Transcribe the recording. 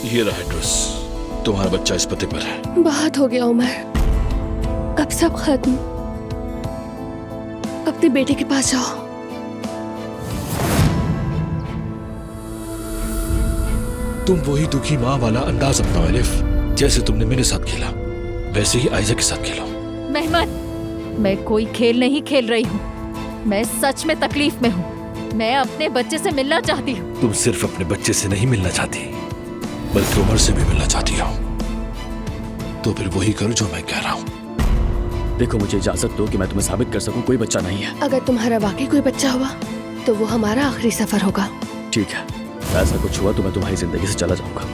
ये रहा एड्रेस। तुम्हारा बच्चा इस पते पर है। बहुत हो गया उमर, अब सब खत्म। अपने बेटे के पास जाओ। तुम वही दुखी माँ वाला अंदाज अपनाओ एलिफ। जैसे तुमने मेरे साथ खेला वैसे ही आयजा के साथ खेलो। मेहमान, मैं कोई खेल नहीं खेल रही हूँ। मैं सच में तकलीफ में हूँ। मैं अपने बच्चे से मिलना चाहती हूँ। तुम सिर्फ अपने बच्चे से नहीं मिलना चाहती बल्कि उमर से भी मिलना चाहती हो। तो फिर वही करो जो मैं कह रहा हूँ। देखो, मुझे इजाजत दो कि मैं तुम्हें साबित कर सकूं कोई बच्चा नहीं है। अगर तुम्हारा वाकई कोई बच्चा हुआ तो वो हमारा आखिरी सफर होगा। ठीक है, ऐसा कुछ हुआ तो मैं तुम्हारी जिंदगी से चला जाऊंगा।